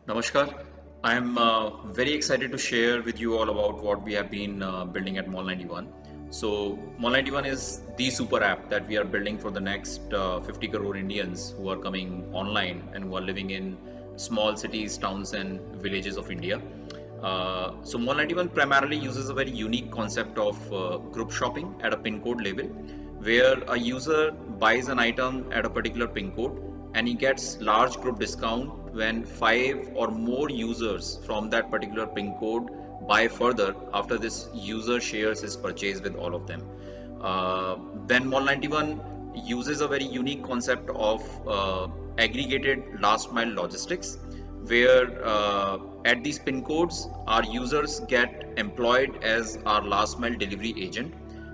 Namaskar. I'm very excited to share with you all about what we have been building at Mall 91. So, Mall 91 is the super app that we are building for the next 50 crore Indians who are coming online and who are living in small cities, towns, and villages of India. So, Mall 91 primarily uses a very unique concept of group shopping at a pin code level, where a user buys an item at a particular pin code and he gets large group discount when five or more users from that particular pin code buy further after this user shares his purchase with all of them. Uh, then Mall 91 uses a very unique concept of aggregated last mile logistics, where at these pin codes, our users get employed as our last mile delivery agent.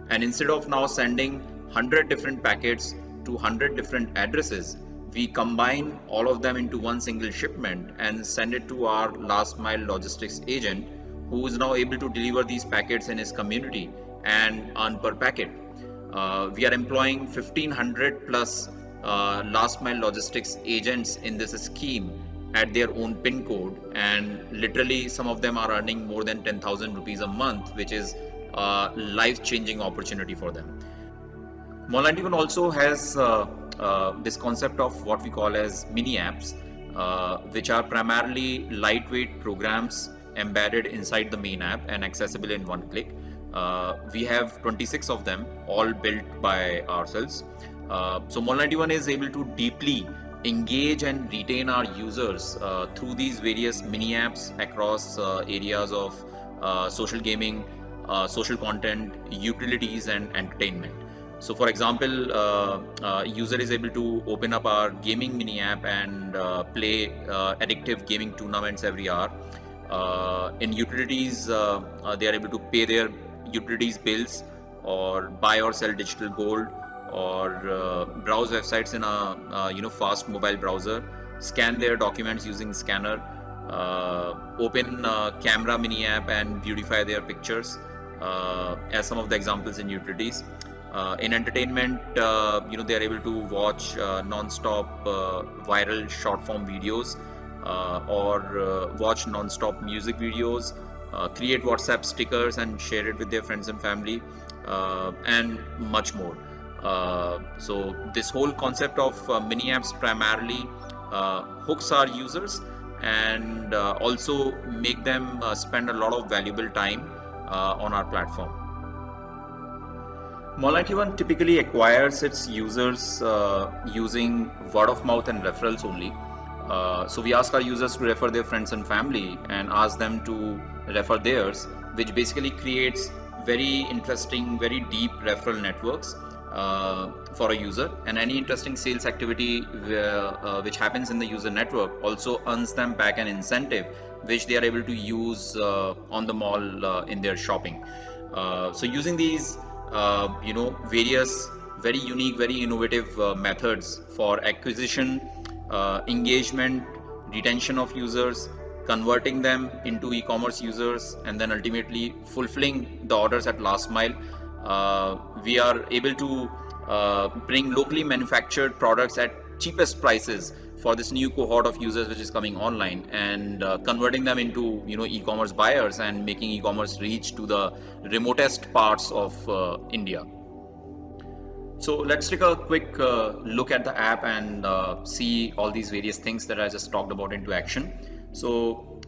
And instead of now sending 100 different packets to 100 different addresses, we combine all of them into one single shipment and send it to our last mile logistics agent, who is now able to deliver these packets in his community and earn per packet. We are employing 1500 plus last mile logistics agents in this scheme at their own pin code, and literally some of them are earning more than 10,000 rupees a month, which is a life changing opportunity for them. Mall91 also has this concept of what we call as mini apps, which are primarily lightweight programs embedded inside the main app and accessible in one click. We have 26 of them, all built by ourselves. So Mall91 is able to deeply engage and retain our users through these various mini apps across areas of social gaming, social content, utilities, and entertainment. So, for example, user is able to open up our gaming mini app and play addictive gaming tournaments every hour. In utilities, they are able to pay their utilities bills, or buy or sell digital gold, or browse websites in a fast mobile browser, scan their documents using scanner, open camera mini app and beautify their pictures, as some of the examples in utilities. In entertainment, they are able to watch non-stop viral short form videos, or watch non-stop music videos, create WhatsApp stickers and share it with their friends and family, and much more. So this whole concept of mini apps primarily hooks our users and also make them spend a lot of valuable time on our platform. Mall91 typically acquires its users using word of mouth and referrals only. So we ask our users to refer their friends and family and ask them to refer theirs, which basically creates very interesting, very deep referral networks for a user. And any interesting sales activity which happens in the user network also earns them back an incentive, which they are able to use on the mall in their shopping. So using these various very unique, very innovative methods for acquisition, engagement, retention of users, converting them into e-commerce users, and then ultimately fulfilling the orders at last mile. We are able to bring locally manufactured products at cheapest prices for this new cohort of users which is coming online, and converting them into e-commerce buyers and making e-commerce reach to the remotest parts of India. So let's take a quick look at the app and see all these various things that I just talked about into action. So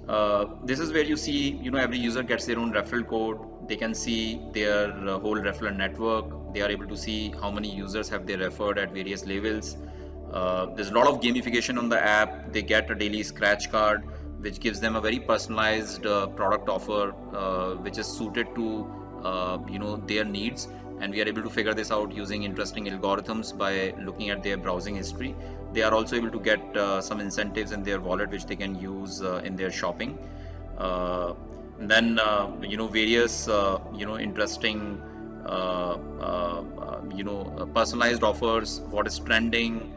this is where you see, every user gets their own referral code. They can see their whole referral network. They are able to see how many users have they referred at various levels. There's a lot of gamification on the app. They get a daily scratch card, which gives them a very personalized product offer, which is suited to their needs. And we are able to figure this out using interesting algorithms by looking at their browsing history. They are also able to get some incentives in their wallet which they can use in their shopping. Then various interesting personalized offers, what is trending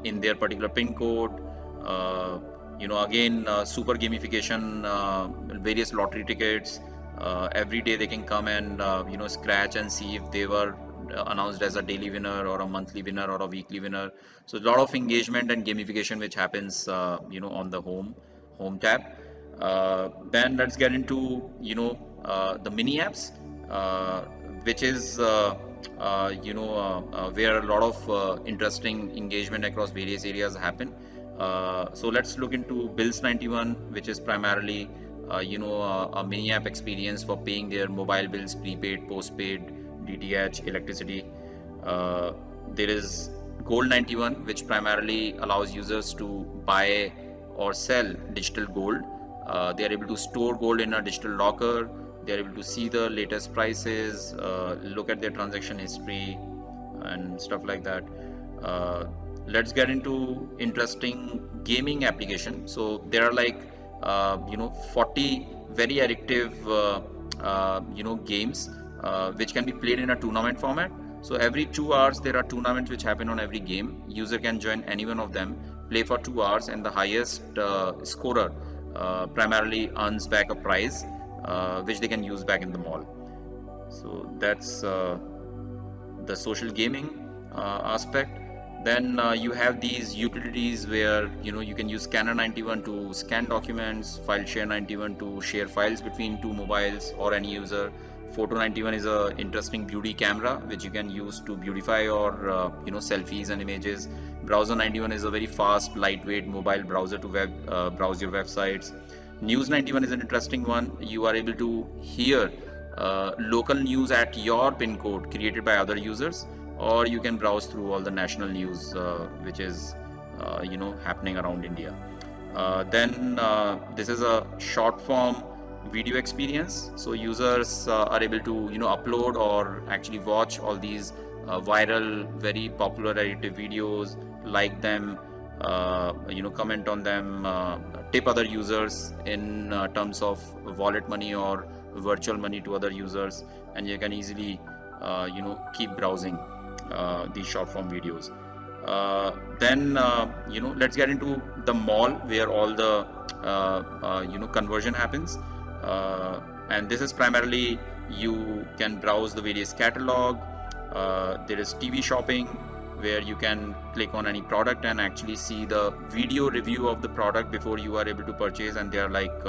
in their particular pin code. Again, super gamification, various lottery tickets. Every day they can come and scratch and see if they were announced as a daily winner or a monthly winner or a weekly winner. So a lot of engagement and gamification which happens on the home. home tab. Then let's get into the mini apps, which is where a lot of interesting engagement across various areas happen. So let's look into Bills 91, which is primarily a mini app experience for paying their mobile bills, prepaid, postpaid, DTH, electricity. There is Gold 91, which primarily allows users to buy or sell digital gold. They are able to store gold in a digital locker. They are able to see the latest prices, look at their transaction history, and stuff like that. Let's get into interesting gaming application. So there are like 40 very addictive games which can be played in a tournament format. So every 2 hours there are tournaments which happen on every game. User can join any one of them, play for 2 hours, and the highest scorer primarily earns back a prize which they can use back in the mall. So that's the social gaming aspect. Then you have these utilities where you can use Scanner 91 to scan documents, File Share 91 to share files between two mobiles or any user. Photo 91 is a interesting beauty camera which you can use to beautify your selfies and images. Browser 91 is a very fast, lightweight mobile browser to browse your websites. News 91 is an interesting one. You are able to hear local news at your pin code created by other users, or you can browse through all the national news which is happening around India. Then this is a short form video experience, so users are able to upload or actually watch all these viral, very popular addictive videos, like them, comment on them, tip other users in terms of wallet money or virtual money to other users, and you can easily keep browsing these short form videos. Then let's get into the mall where all the conversion happens, and this is primarily you can browse the various catalog. There is TV shopping where you can click on any product and actually see the video review of the product before you are able to purchase, and there are like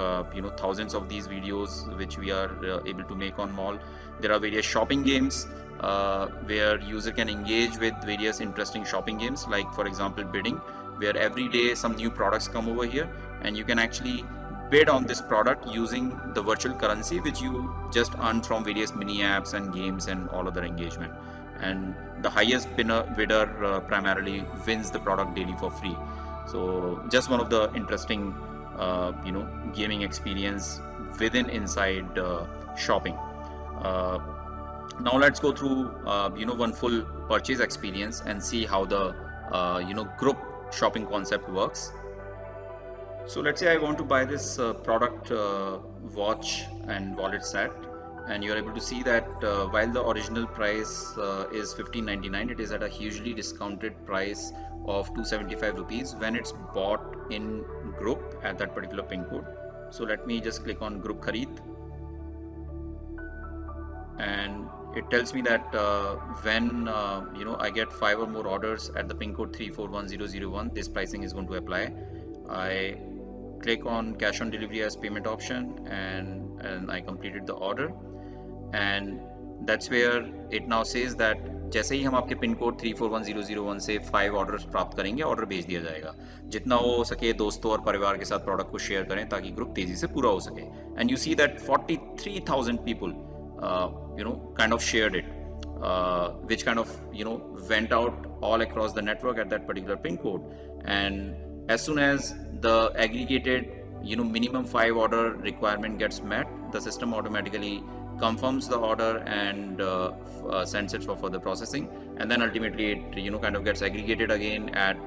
thousands of these videos which we are able to make on mall. There are various shopping games where user can engage with various interesting shopping games, like for example bidding, where every day some new products come over here and you can actually bid on this product using the virtual currency which you just earn from various mini apps and games and all other engagement. And the highest bidder primarily wins the product daily for free. So just one of the interesting gaming experience within inside shopping. Now let's go through one full purchase experience and see how the group shopping concept works. So let's say I want to buy this product, watch and wallet set, and you're able to see that while the original price is $15.99, it is at a hugely discounted price of 275 rupees when it's bought in group at that particular pin code. So let me just click on Group Khareed, and it tells me that when I get 5 or more orders at the pin code 341001, this pricing is going to apply. I click on cash on delivery as payment option, and I completed the order, and that's where it now says that जैसे ही हम आपके pin code 341001 से 5 orders प्राप्त करेंगे, order भेज दिया जाएगा. जितना हो सके दोस्तों और परिवार के साथ प्रोडक्ट को शेयर करें ताकि ग्रुप तेजी से पूरा हो सके. And you see that 43,000 people kind of shared it, which kind of went out all across the network at that particular pin code. And as soon as the aggregated minimum 5 order requirement gets met, the system automatically confirms the order and sends it for further processing, and then ultimately it kind of gets aggregated again at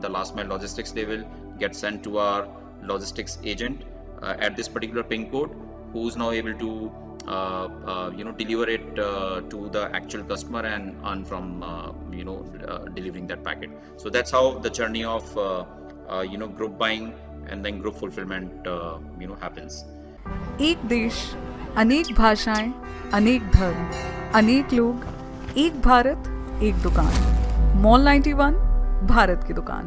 the last mile logistics level, gets sent to our logistics agent at this particular pin code, who's now able to deliver it to the actual customer and earn from delivering that packet. So that's how the journey of group buying and then group fulfillment happens. एक देश, अनेक भाषाएं, अनेक धर्म, अनेक लोग, एक भारत, एक दुकान. मॉल 91 भारत की दुकान.